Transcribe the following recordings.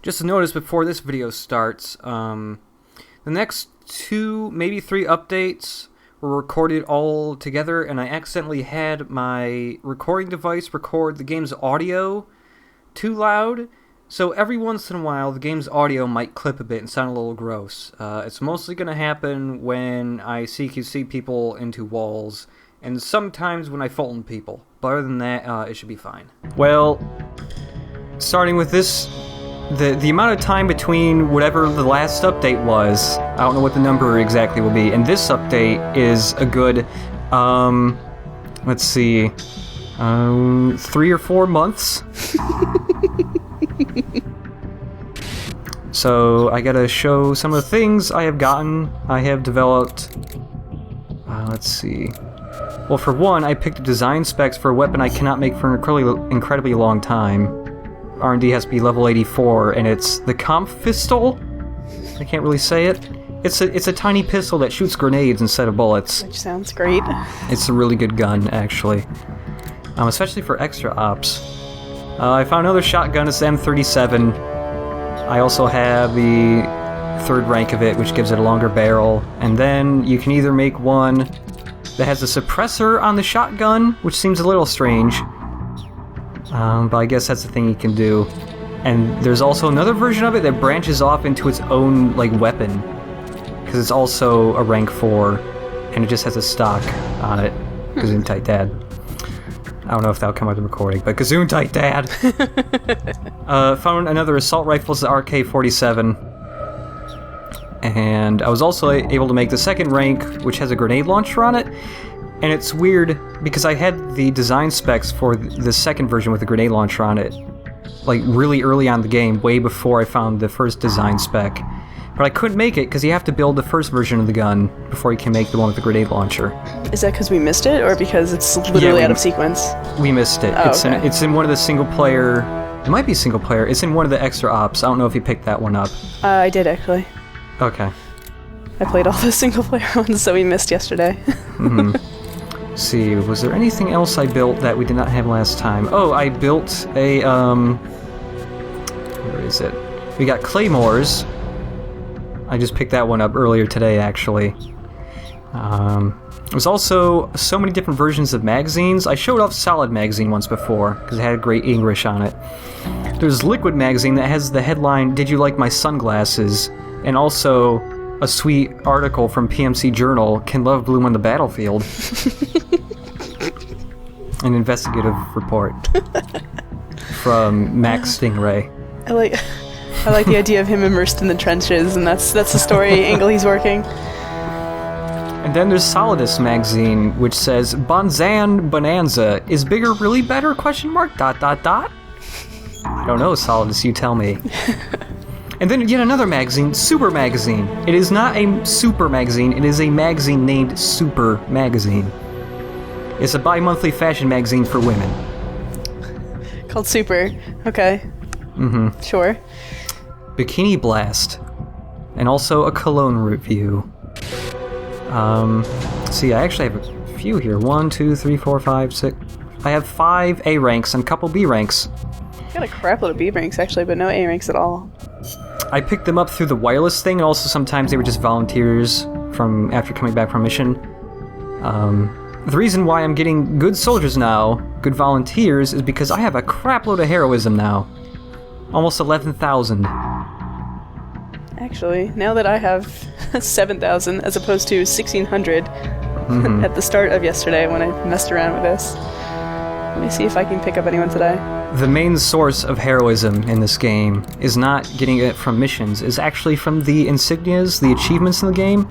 Just a notice before this video starts, the next 2, maybe 3 updates were recorded all together, and I accidentally had my recording device record the game's audio too loud, so every once in a while the game's audio might clip a bit and sound a little gross. It's mostly going to happen when I CQC people into walls, and sometimes when I Fulton people, but other than that, it should be fine. Well, starting with this, the amount of time between whatever the last update was, I don't know what the number exactly will be, and this update is a good, let's see, 3 or 4 months. So I gotta show some of the things I have gotten. I have developed, let's see. Well, for one, I picked the design specs for a weapon I cannot make for an incredibly long time. R&D has to be level 84, and it's the Kampfpistol. I can't really say it. It's a tiny pistol that shoots grenades instead of bullets. Which sounds great. It's a really good gun, actually. Especially for extra ops. I found another shotgun, it's the M37. I also have the 3rd rank of it, which gives it a longer barrel. And then you can either make one that has a suppressor on the shotgun, which seems a little strange. But I guess that's the thing you can do. And there's also another version of it that branches off into its own, like, weapon. Because it's also a rank 4, and it just has a stock on it. Gesundheit, Dad. I don't know if that'll come out of the recording, but Gesundheit, Dad! Found another assault rifle, it's the RK-47. And I was also able to make the 2nd rank, which has a grenade launcher on it. And it's weird, because I had the design specs for the 2nd version with the grenade launcher on it, like, really early on in the game, way before I found the first design spec. But I couldn't make it, because you have to build the first version of the gun before you can make the one with the grenade launcher. Is that because we missed it, or because it's literally out of sequence? We missed it. Oh, it's in one of the single-player... It might be single-player. It's in one of the extra ops. I don't know if you picked that one up. I did, actually. Okay. I played all the single-player ones that we missed yesterday. Mm-hmm. Let's see, was there anything else I built that we did not have last time? Oh, I built a, where is it? We got claymores. I just picked that one up earlier today, actually. There's also so many different versions of magazines. I showed off Solid Magazine once before, because it had great English on it. There's Liquid Magazine that has the headline, "Did you like my sunglasses?" And also a sweet article from PMC Journal, "Can Love Bloom on the Battlefield?" An investigative report from Max Stingray. I like the idea of him immersed in the trenches, and that's the story angle he's working. And then there's Solidus Magazine, which says, "Bonzan Bonanza, is bigger really better? ? I don't know, Solidus, you tell me. And then yet another magazine, Super Magazine. It is not a super magazine, it is a magazine named Super Magazine. It's a bi-monthly fashion magazine for women. Called Super. Okay. Mm-hmm. Sure. Bikini Blast. And also a cologne review. See, I actually have a few here. 1, 2, 3, 4, 5, 6. I have 5 A ranks and a couple B ranks. I got a crap load of B ranks, actually, but no A ranks at all. I picked them up through the wireless thing, and also sometimes they were just volunteers from after coming back from mission. The reason why I'm getting good soldiers now, good volunteers, is because I have a crap load of heroism now. Almost 11,000. Actually, now that I have 7,000 as opposed to 1,600 at the start of yesterday when I messed around with this. Let me see if I can pick up anyone today. The main source of heroism in this game is not getting it from missions, is actually from the Insignias, the achievements in the game.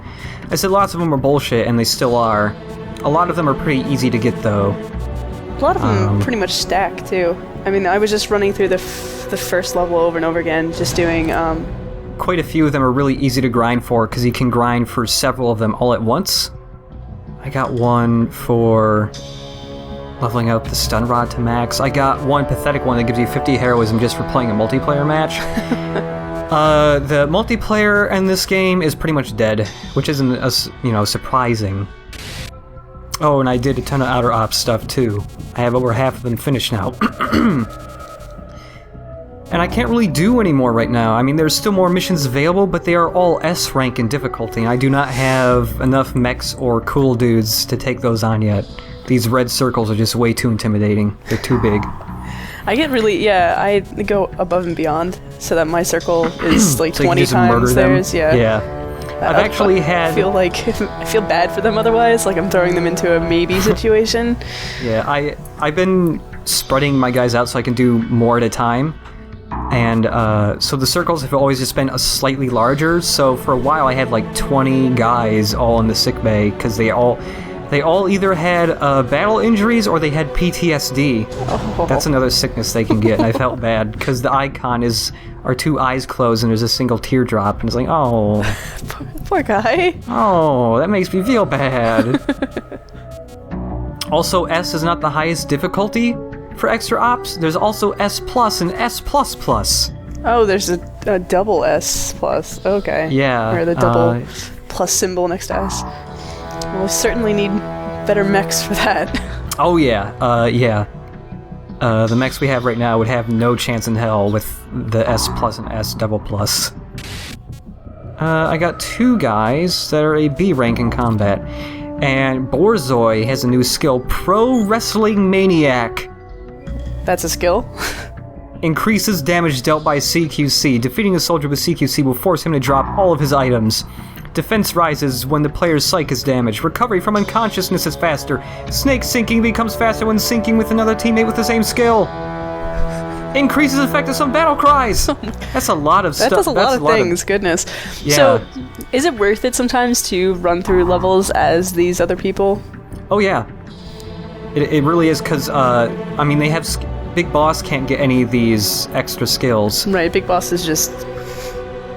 I said lots of them are bullshit, and they still are. A lot of them are pretty easy to get, though. A lot of them pretty much stack, too. I mean, I was just running through the first level over and over again, just doing... Quite a few of them are really easy to grind for, because you can grind for several of them all at once. I got one for leveling up the stun rod to max. I got one pathetic one that gives you 50 heroism just for playing a multiplayer match. The multiplayer in this game is pretty much dead, which isn't, surprising. Oh, and I did a ton of Outer Ops stuff, too. I have over half of them finished now. And I can't really do any more right now. I mean, there's still more missions available, but they are all S rank in difficulty, and I do not have enough mechs or cool dudes to take those on yet. These red circles are just way too intimidating. They're too big. I get really, I go above and beyond so that my circle is like So 20 times theirs. Yeah. I've actually had... I feel bad for them otherwise, like I'm throwing them into a maybe situation. Yeah, I've been spreading my guys out so I can do more at a time. And so the circles have always just been a slightly larger, so for a while I had like 20 guys all in the sickbay, because they all either had battle injuries or they had PTSD. Oh. That's another sickness they can get, and I felt bad, because the icon are two eyes closed and there's a single teardrop, and it's like, oh. Poor guy. Oh, that makes me feel bad. Also, S is not the highest difficulty for extra ops. There's also S plus and S plus plus. Oh, there's a double S plus. Okay. Yeah. Or the double plus symbol next to S. Well, we certainly need better mechs for that. Oh yeah, yeah. The mechs we have right now would have no chance in hell with the S plus and S double plus. I got two guys that are a B rank in combat. And Borzoi has a new skill, Pro Wrestling Maniac. That's a skill? Increases damage dealt by CQC. Defeating a soldier with CQC will force him to drop all of his items. Defense rises when the player's psyche is damaged. Recovery from unconsciousness is faster. Snake sinking becomes faster when sinking with another teammate with the same skill. Increases effectiveness on battle cries. That's a lot of stuff. That does a lot of things, goodness. Yeah. So, is it worth it sometimes to run through levels as these other people? Oh yeah. It really is, because, I mean, they have... Big Boss can't get any of these extra skills. Right, Big Boss is just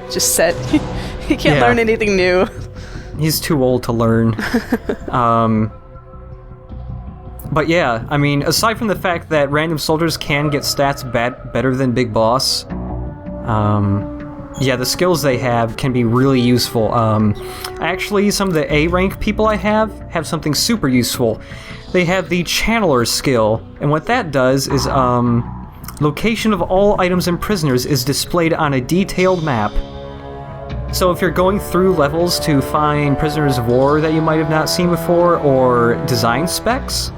set. He can't learn anything new. He's too old to learn. But yeah, I mean, aside from the fact that random soldiers can get stats better than Big Boss, yeah, the skills they have can be really useful. Actually, some of the A rank people I have something super useful. They have the Channeler skill, and what that does is, location of all items and prisoners is displayed on a detailed map. So if you're going through levels to find prisoners of war that you might have not seen before, or design specs,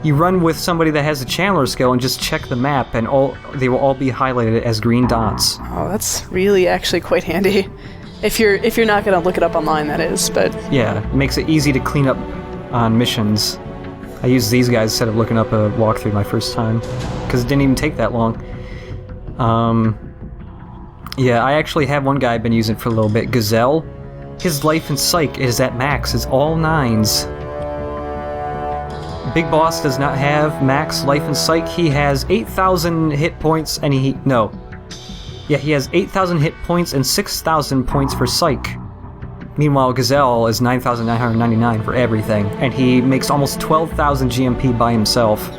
you run with somebody that has a Channeler skill and just check the map, and they will all be highlighted as green dots. Oh, that's really actually quite handy. If you're not gonna look it up online, that is, but... Yeah, it makes it easy to clean up on missions. I used these guys instead of looking up a walkthrough my first time, because it didn't even take that long. Yeah, I actually have one guy I've been using for a little bit, Gazelle. His life and psych is at max, it's all 9s. Big Boss does not have max life and psych. He has 8,000 hit points, and he has 8,000 hit points and 6,000 points for psych. Meanwhile, Gazelle is 9,999 for everything, and he makes almost 12,000 GMP by himself.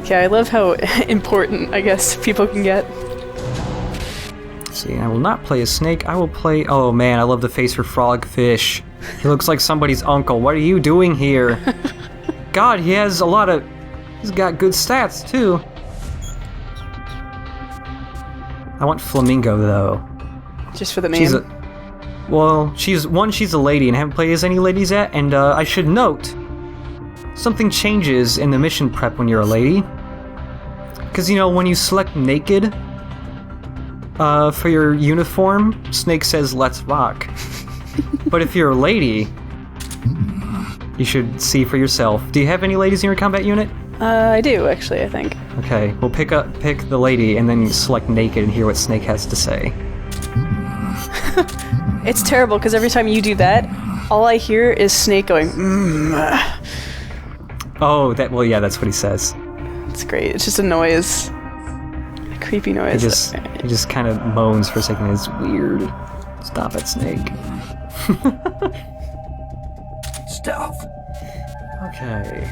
Yeah, I love how important, I guess, people can get. See, I will not play a snake, I will play... Oh man, I love the face for Frogfish. He looks like somebody's uncle. What are you doing here? God, he has a lot of... He's got good stats, too. I want Flamingo, though. Just for the name? She's a lady, and I haven't played as any ladies yet, and I should note, something changes in the mission prep when you're a lady. Because, you know, when you select naked for your uniform, Snake says, "Let's rock." But if you're a lady, you should see for yourself. Do you have any ladies in your combat unit? I do, actually, I think. Okay, well pick the lady, and then select naked and hear what Snake has to say. It's terrible, because every time you do that, all I hear is Snake going, Oh, yeah, that's what he says. It's great. It's just a noise. A creepy noise. He just kind of moans for a second. It's weird. Stop it, Snake. Stealth. Okay.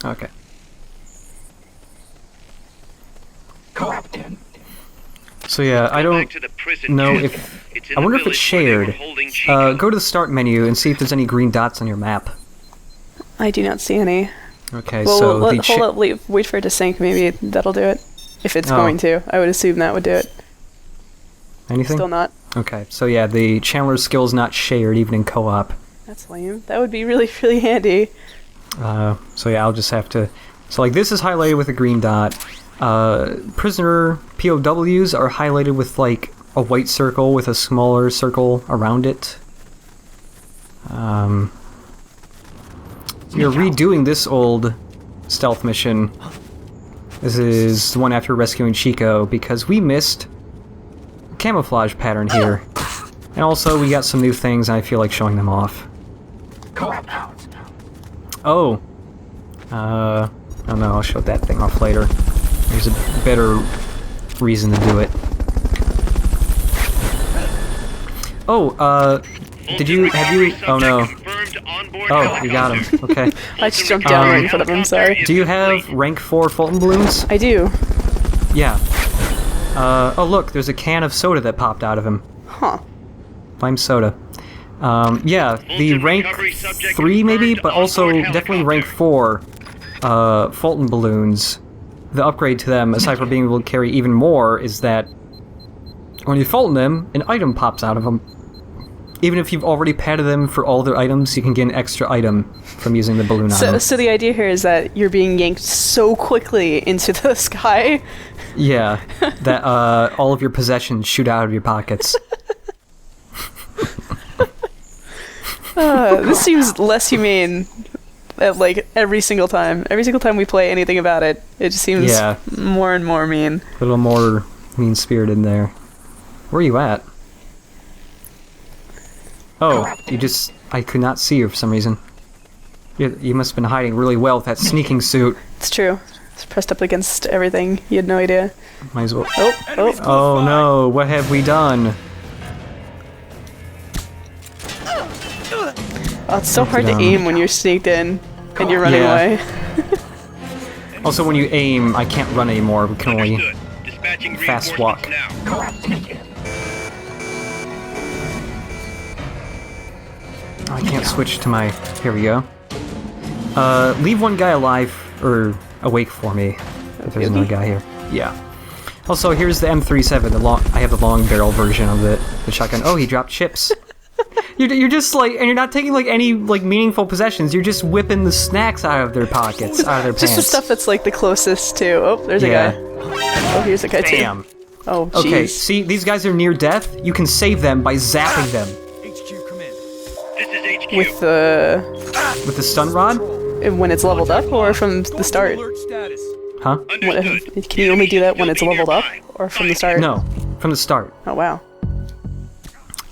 Okay. So yeah, I don't know if... I wonder if it's shared. Go to the start menu and see if there's any green dots on your map. I do not see any. Okay, well, so... hold up, wait for it to sync, maybe that'll do it. If it's going to. I would assume that would do it. Anything? Still not. Okay, so yeah, the Chandler's skill is not shared even in co-op. That's lame. That would be really, really handy. So yeah, I'll just have to... So like this is highlighted with a green dot. Prisoner POWs are highlighted with like a white circle with a smaller circle around it. You're redoing this old stealth mission. This is the one after rescuing Chico, because we missed a camouflage pattern here. And also, we got some new things, and I feel like showing them off. Oh. I don't know, I'll show that thing off later. There's a better reason to do it. Oh, have you... Oh no. Oh, you got him. Okay. I just jumped down right in front of him, sorry. Do you have rank 4 Fulton balloons? I do. Yeah. Oh look, there's a can of soda that popped out of him. Huh. Lime soda. Yeah, the rank 3 maybe, but also definitely rank 4 Fulton balloons. The upgrade to them, aside from being able to carry even more, is that when you Fulton them, an item pops out of them. Even if you've already padded them for all their items, you can get an extra item from using the balloon item. So the idea here is that you're being yanked so quickly into the sky. Yeah, that all of your possessions shoot out of your pockets. This seems less humane at, like, every single time. Every single time we play anything about it, it just seems more and more mean. A little more mean-spirited in there. Where are you at? Oh, I could not see you for some reason. You must have been hiding really well with that sneaking suit. It's true. It's pressed up against everything. You had no idea. Might as well... Oh no, what have we done? Oh, it's so hard to aim when you're sneaked in and you're running away. Also, when you aim, I can't run anymore. We can only fast walk. I can't switch to my... Here we go. Leave one guy alive, or awake for me, if there's another guy here. Yeah. Also, here's the M37, I have the long barrel version of it, the shotgun. Oh, he dropped chips. You're just like, and you're not taking like any like meaningful possessions, you're just whipping the snacks out of their pockets, out of their pants. Just the stuff that's like the closest to... Oh, there's a guy. Oh, here's a guy too. Damn. Oh, jeez. Okay, see, these guys are near death, you can save them by zapping them. With the stun rod? When it's leveled up, or from the start? Huh? Can you only do that when it's leveled up, or from the start? No, from the start. Oh wow.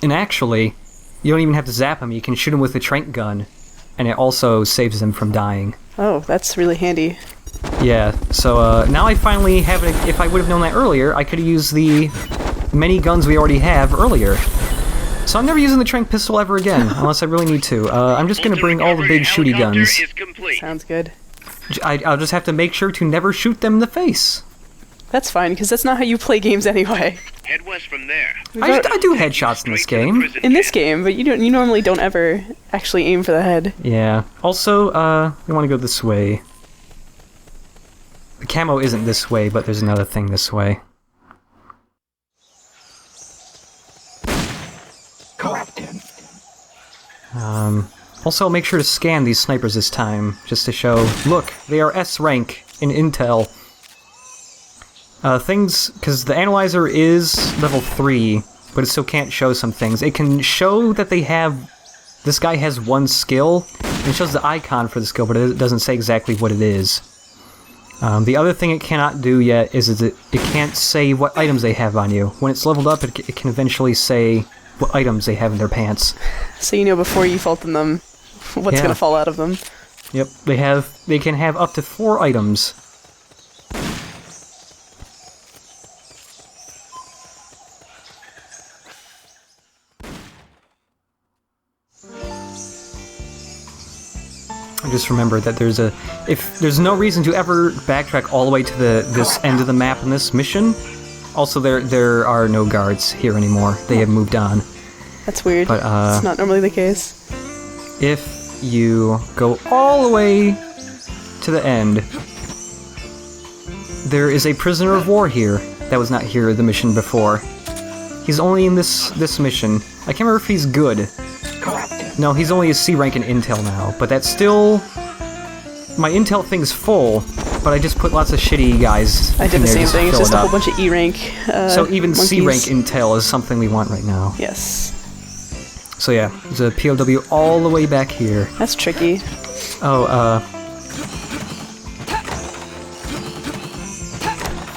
And actually, you don't even have to zap them, you can shoot them with the tranq gun, and it also saves them from dying. Oh, that's really handy. Yeah, so now I finally have it. If I would have known that earlier, I could have used the many guns we already have earlier. So I'm never using the tranq pistol ever again, unless I really need to. I'm just going to bring all the big shooty guns. Sounds good. I'll just have to make sure to never shoot them in the face. That's fine, because that's not how you play games anyway. Head west from there. I do headshots in this game. In this game, but you normally don't ever actually aim for the head. Yeah. Also, we want to go this way. The camo isn't this way, but there's another thing this way. Also, make sure to scan these snipers this time, just to show, look, they are S rank in intel. Because the analyzer is level 3, but it still can't show some things. It can show that they have, this guy has one skill, and it shows the icon for the skill, but it doesn't say exactly what it is. The other thing it cannot do yet is that it can't say what items they have on you. When it's leveled up, it can eventually say what items they have in their pants. So you know before you Fulton them what's gonna fall out of them. Yep, they can have up to 4 items. I just remembered that there's no reason to ever backtrack all the way to this end of the map in this mission, Also, there are no guards here anymore. They have moved on. That's weird. But it's not normally the case. if you go all the way to the end, there is a prisoner of war here that was not here the mission before. He's only in this mission. I can't remember if he's good. No, he's only a C rank in Intel now, but that's still... My Intel thing's full, but I just put lots of shitty guys I did in the there same just to thing. It's fill just it a whole up. bunch of E rank. So even C rank monkeys. Intel is something we want right now. Yes. So yeah, there's a POW all the way back here. That's tricky. Oh,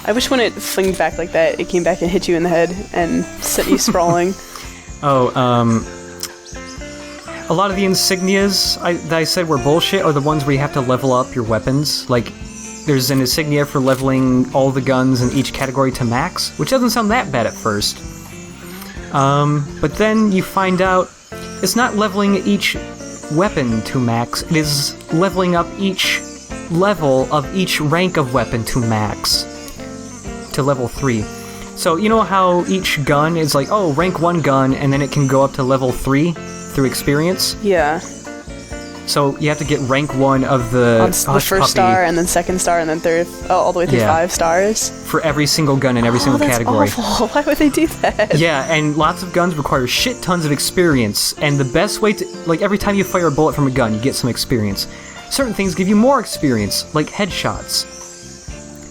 I wish when it flinged back like that, it came back and hit you in the head and sent you sprawling. a lot of the insignias that I said were bullshit are the ones where you have to level up your weapons. Like, there's an insignia for leveling all the guns in each category to max, which doesn't sound that bad at first. But then you find out it's not leveling each weapon to max, it is leveling up each level of each rank of weapon to max. To level 3. So, you know how each gun is like, oh, rank 1 gun, and then it can go up to level 3 through experience? Yeah. So you have to get rank 1 of the On the Hush first Puppy star, and then second star, and then third, all the way through Yeah. 5 stars. for every single gun in every single that's category. Awful. Why would they do that? Yeah, and lots of guns require shit tons of experience, and the best way to, like, every time you fire a bullet from a gun, you get some experience. Certain things give you more experience, like headshots.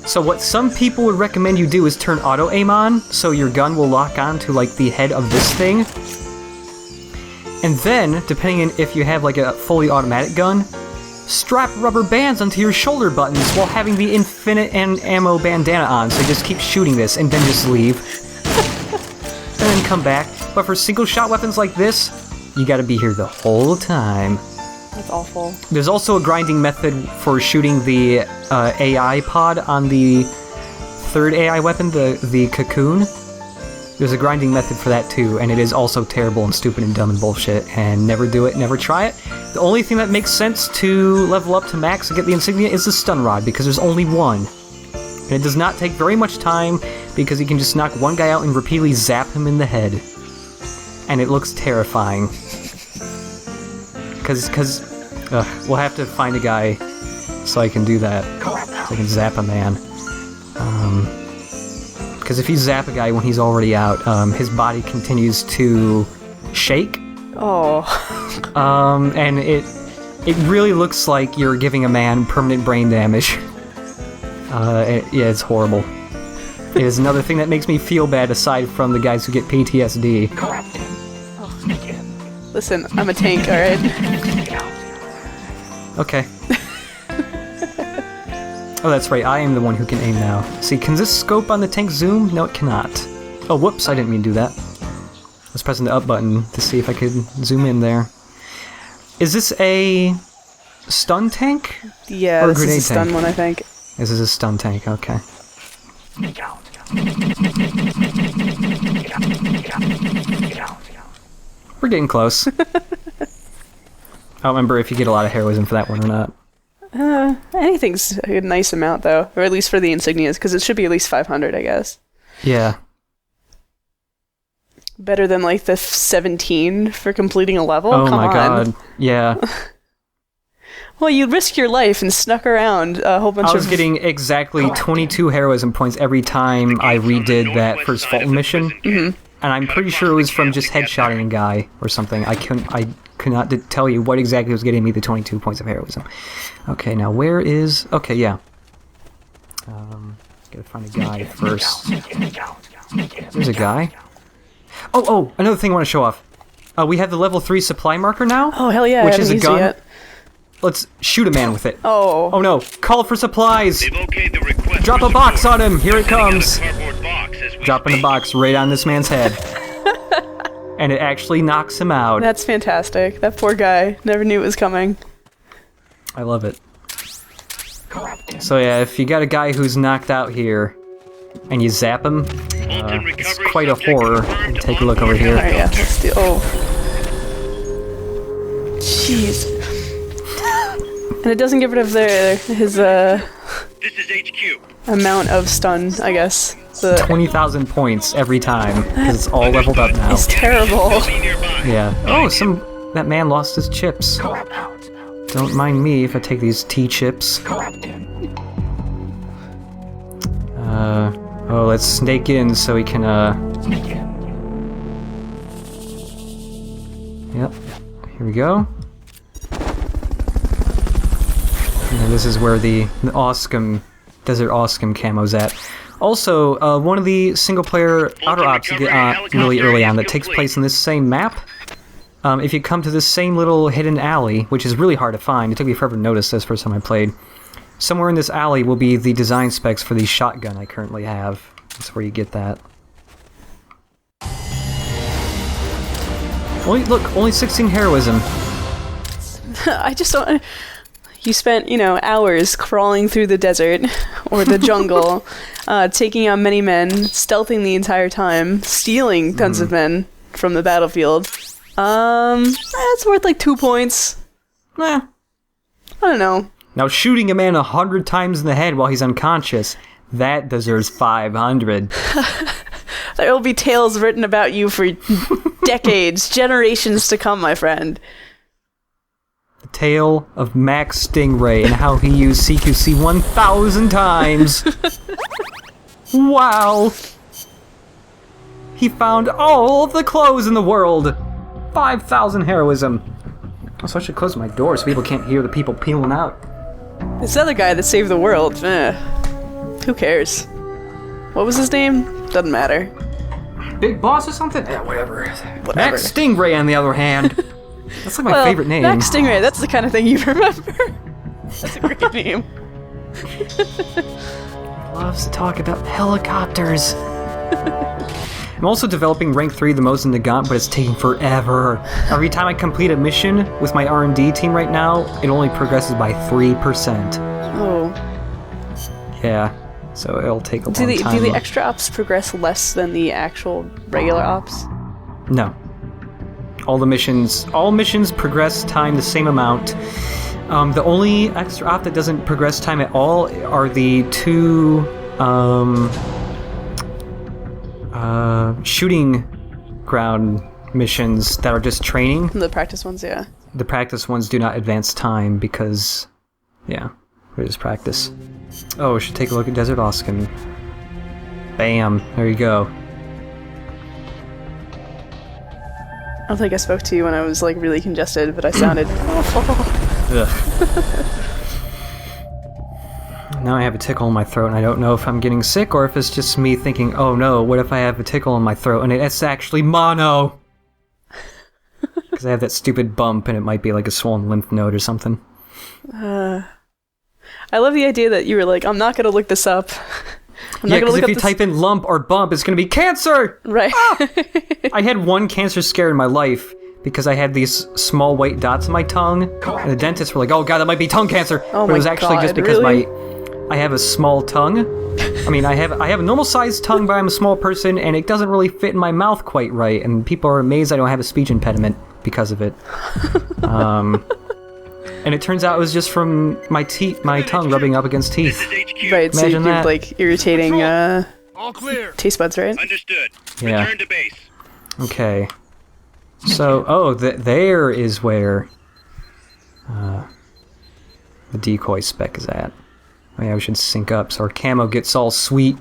So what some people would recommend you do is turn auto-aim on, so your gun will lock on to, like, the head of this thing. And then, depending on if you have, like, a fully automatic gun, strap rubber bands onto your shoulder buttons while having the infinite ammo bandana on, so you just keep shooting this, and then just leave. And then come back. But for single-shot weapons like this, you gotta be here the whole time. That's awful. There's also a grinding method for shooting the AI pod on the third AI weapon, the cocoon. There's a grinding method for that too, and it is also terrible and stupid and dumb and bullshit, and never do it, never try it. The only thing that makes sense to level up to max and get the insignia is the stun rod, because there's only one. And it does not take very much time, because you can just knock one guy out and repeatedly zap him in the head. And it looks terrifying. Because we'll have to find a guy so I can do that. So I can zap a man. Because if you zap a guy when he's already out, his body continues to shake. Oh. And it really looks like you're giving a man permanent brain damage. Yeah, it's horrible. It is another thing that makes me feel bad aside from the guys who get PTSD. Listen, I'm a tank, alright? Okay. Oh, that's right, I am the one who can aim now. See, can this scope on the tank zoom? No, it cannot. Oh, whoops, I didn't mean to do that. I was pressing the up button to see if I could zoom in there. Is this a stun tank? Yeah, Or a this is grenade a stun tank? one, I think. This is a stun tank, okay. We're getting close. I don't remember if you get a lot of heroism for that one or not. Anything's a nice amount, though. Or at least for the insignias, because it should be at least 500, I guess. Yeah. Better than, like, the 17 for completing a level? Oh Come my on. god. Yeah. Well, you risked your life and snuck around a whole bunch I was of... getting exactly 22 heroism points every time I redid that first Fulton mission. Mhm. And I'm pretty sure it was from just headshotting a guy or something. I could not tell you what exactly was getting me the 22 points of heroism. Okay, now where is... Okay, yeah. Gotta find a guy first. There's a guy. Oh, another thing I want to show off. We have the level 3 supply marker now. Oh, hell yeah, Which I haven't is a used it gun. yet. Let's shoot a man with it. Oh. Oh no, call for supplies! They've okayed the request Drop for a box support. on him, here it Pressing on the comes! cardboard box as we Dropping a speak. box right on this man's head. And it actually knocks him out. That's fantastic. That poor guy. Never knew it was coming. I love it. So yeah, if you got a guy who's knocked out here, and you zap him, Fulton it's recovery quite a subject horror. confirmed Take a look on over board here. Alright, yeah, let's do... Oh. Jeez. And it doesn't get rid of his, This is HQ. amount of stun, I guess. The 20,000 points every time, because it's all leveled up now. It's terrible. Yeah. Oh, that man lost his chips. Don't mind me if I take these T-chips. Oh, let's snake in so we can, Sneak in. Yep. Here we go. And this is where the awesome Desert Awesome camo's at. Also, one of the single-player auto ops you get really early on that takes place in this same map. If you come to this same little hidden alley, which is really hard to find, it took me forever to notice this first time I played. Somewhere in this alley will be the design specs for the shotgun I currently have. That's where you get that. Only 16 heroism. I just don't... You spent, hours crawling through the desert or the jungle, taking out many men, stealthing the entire time, stealing tons of men from the battlefield. That's worth like 2 points. I don't know. Now shooting a man 100 times in the head while he's unconscious, that deserves 500. There will be tales written about you for decades, generations to come, my friend. The tale of Max Stingray and how he used CQC 1,000 times. Wow. He found all of the clothes in the world. 5,000 heroism. Also, I should close my door so people can't hear the people peeling out. This other guy that saved the world, who cares? What was his name? Doesn't matter. Big Boss or something? Yeah, whatever. Max Stingray, on the other hand. That's like my favorite name. Max Stingray, that's the kind of thing you remember. That's a great name. Loves to talk about helicopters. I'm also developing rank 3 the most in the Gaunt, but it's taking forever. Every time I complete a mission with my R&D team right now, it only progresses by 3%. Oh. Yeah, so it'll take a long time. Do the extra ops progress less than the actual regular ops? No. All missions progress time the same amount. The only extra op that doesn't progress time at all are the 2 shooting ground missions that are just training. The practice ones, yeah. The practice ones do not advance time because, yeah, we just practice. Oh, we should take a look at Desert Awesome. Bam, there you go. I don't think I spoke to you when I was like really congested, but I sounded awful. Now I have a tickle in my throat, and I don't know if I'm getting sick or if it's just me thinking, oh no, what if I have a tickle in my throat and it's actually mono? Because I have that stupid bump and it might be like a swollen lymph node or something. I love the idea that you were like, I'm not going to look this up. Yeah, because if you type in lump or bump, it's going to be cancer! Right. Ah! I had one cancer scare in my life because I had these small white dots in my tongue, and the dentists were like, oh god, that might be tongue cancer! Oh but it was my actually God, just because really? I have a small tongue. I mean, I have a normal-sized tongue, but I'm a small person, and it doesn't really fit in my mouth quite right, and people are amazed I don't have a speech impediment because of it. And it turns out it was just from my tongue rubbing up against teeth. Right, so you Imagine have that. like irritating All clear. taste buds, right? Understood. Yeah. Return to base. Okay. So, there is where the decoy spec is at. Oh yeah, we should sync up so our camo gets all sweet.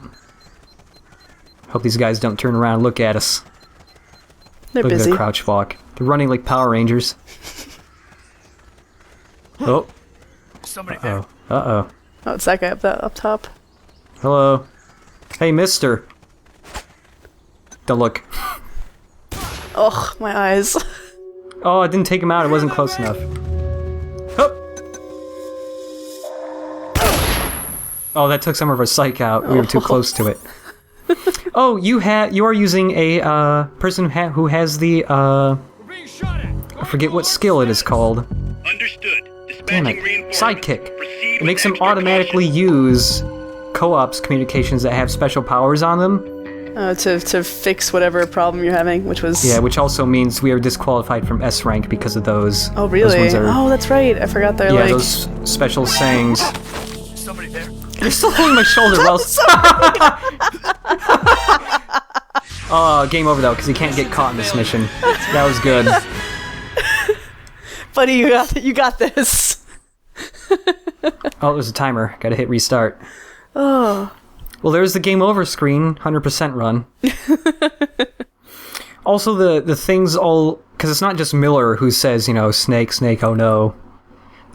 Hope these guys don't turn around and look at us. They're Look at busy. their crouch walk. They're running like Power Rangers. Oh. Somebody there. Uh-oh. Oh, it's that guy up top. Hello. Hey, mister. Don't look. Ugh, my eyes. Oh, I didn't take him out. It wasn't close enough. Oh, that took some of our psych out. We were too close to it. Oh, you are using a person who has the I forget what skill it is called. Understood. Damn Dispatching it. reinforcements. Sidekick. Proceed It with makes them extra automatically use co-ops communications that have special powers on them. To fix whatever problem you're having, which was... Yeah, which also means we are disqualified from S rank because of those. Oh, really? Those ones are, Oh, that's right. I forgot they're yeah, like... those special sayings. Somebody there. You're still holding my shoulder while... Game over though, because he can't get caught in this mission. That was good. Buddy, you got this. Oh, there's a timer. Gotta hit restart. Oh. Well, there's the game over screen. 100% run. Also, the things all... Because it's not just Miller who says, snake, snake, oh no.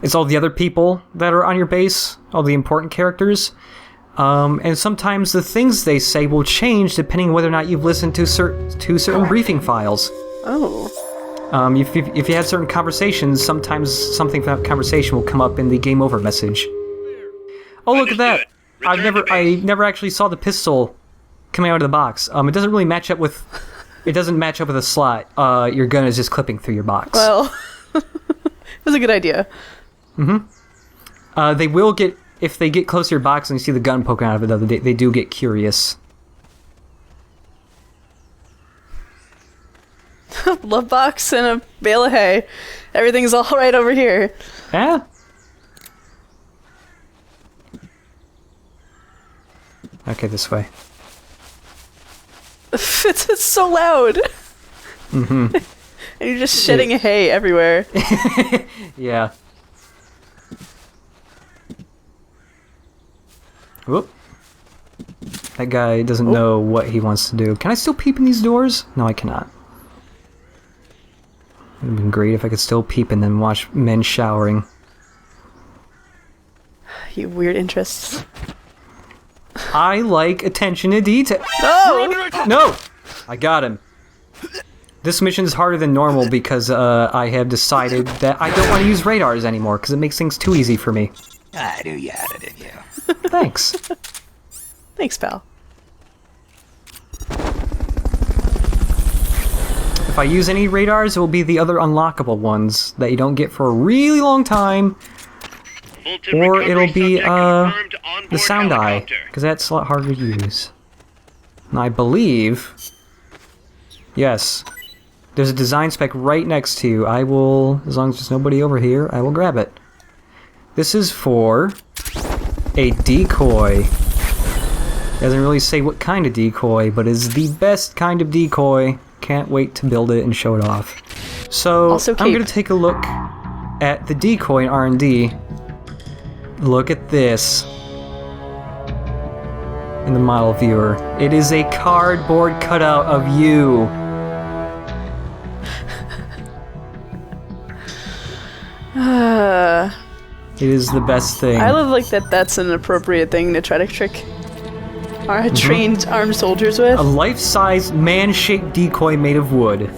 It's all the other people that are on your base. All the important characters. And sometimes the things they say will change depending on whether or not you've listened to certain briefing files. Oh. If you had certain conversations, sometimes something from that conversation will come up in the game over message. Oh, look at that! I never actually saw the pistol coming out of the box. It doesn't really match up with... It doesn't match up with a slot. Your gun is just clipping through your box. Well, it was a good idea. They will get... If they get close to your box and you see the gun poking out of it, though, they do get curious. Love box and a bale of hay. Everything's all right over here. Yeah? Okay, this way. It's so loud. And you're just shedding hay everywhere. Yeah. Whoop. That guy doesn't know what he wants to do. Can I still peep in these doors? No, I cannot. It would have been great if I could still peep and then watch men showering. You weird interests. I like attention to detail. No! No! I got him. This mission's harder than normal because I have decided that I don't want to use radars anymore because it makes things too easy for me. I knew you had it in you. Thanks. Thanks, pal. If I use any radars, it will be the other unlockable ones that you don't get for a really long time. Or it'll be the sound eye, because that's a lot harder to use. And I believe... Yes. There's a design spec right next to you. I will, as long as there's nobody over here, I will grab it. This is for a decoy. Doesn't really say what kind of decoy, but is the best kind of decoy. Can't wait to build it and show it off. So, Also I'm going to take a look at the decoy in R&D. Look at this. In the model viewer. It is a cardboard cutout of you. It is the best thing. I love like that's an appropriate thing to try to trick our trained armed soldiers with. A life-size, man-shaped decoy made of wood.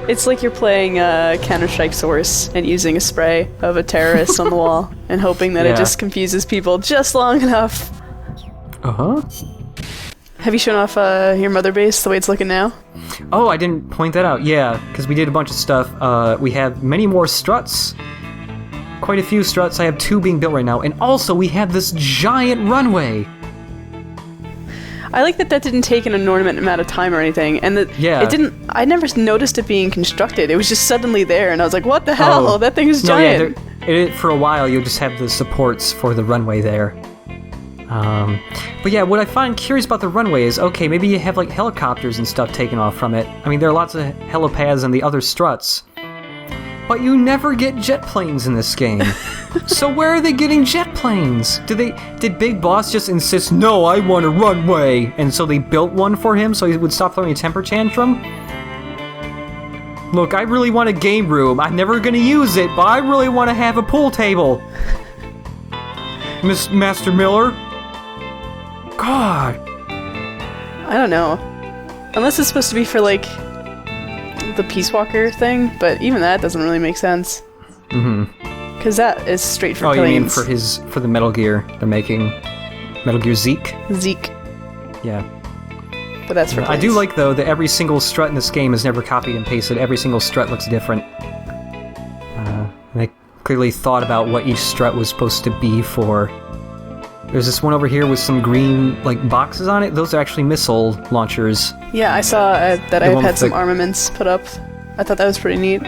It's like you're playing Counter-Strike Source and using a spray of a terrorist on the wall and hoping that it just confuses people just long enough. Uh-huh. Have you shown off your mother base the way it's looking now? Oh, I didn't point that out. Yeah, because we did a bunch of stuff. We have many more struts. Quite a few struts. I have 2 being built right now. And also, we have this giant runway. I like that didn't take an inordinate amount of time or anything, and that it didn't. I never noticed it being constructed. It was just suddenly there, and I was like, "What the hell? Oh. That thing is No, giant." Yeah, for a while, you'll just have the supports for the runway there. But yeah, what I find curious about the runway is, okay, maybe you have like helicopters and stuff taken off from it. I mean, there are lots of helipads and the other struts. But you never get jet planes in this game. So where are they getting jet planes? Did Big Boss just insist, no, I want a runway? And so they built one for him so he would stop throwing a temper tantrum? Look, I really want a game room. I'm never gonna use it, but I really want to have a pool table. Miss Master Miller? God. I don't know. Unless it's supposed to be for like the Peace Walker thing, but even that doesn't really make sense. Because that is straight for planes. You mean for the Metal Gear they're making? Metal Gear Zeke? Zeke. Yeah. But that's for planes. I do like, though, that every single strut in this game is never copied and pasted. Every single strut looks different. They clearly thought about what each strut was supposed to be for. There's this one over here with some green, like, boxes on it. Those are actually missile launchers. Yeah, I saw that I've had some armaments put up. I thought that was pretty neat.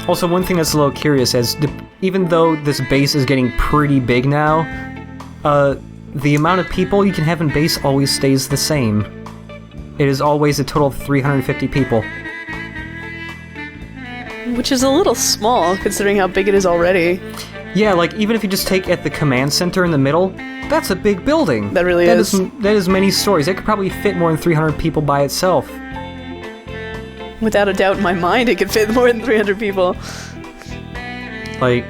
Also, one thing that's a little curious is, even though this base is getting pretty big now, the amount of people you can have in base always stays the same. It is always a total of 350 people. Which is a little small, considering how big it is already. Yeah, like, even if you just take at the command center in the middle, that's a big building. That really is. That is many stories. It could probably fit more than 300 people by itself. Without a doubt in my mind, it could fit more than 300 people. Like...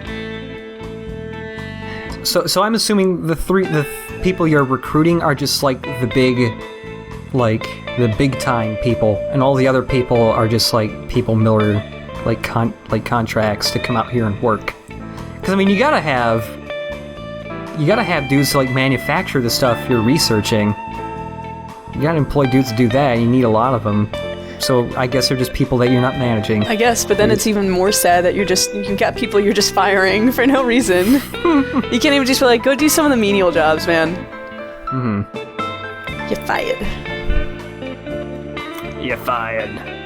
So I'm assuming the people you're recruiting are just, like, the big time people, and all the other people are just, like, people Miller... like contracts to come out here and work. Because I mean, you gotta have dudes to like manufacture the stuff you're researching. You gotta employ dudes to do that. You need a lot of them. So I guess they're just people that you're not managing. I guess, but then it's even more sad that you got people you're just firing for no reason. You can't even just be like, go do some of the menial jobs, man. Mm-hmm. You're fired. You're fired.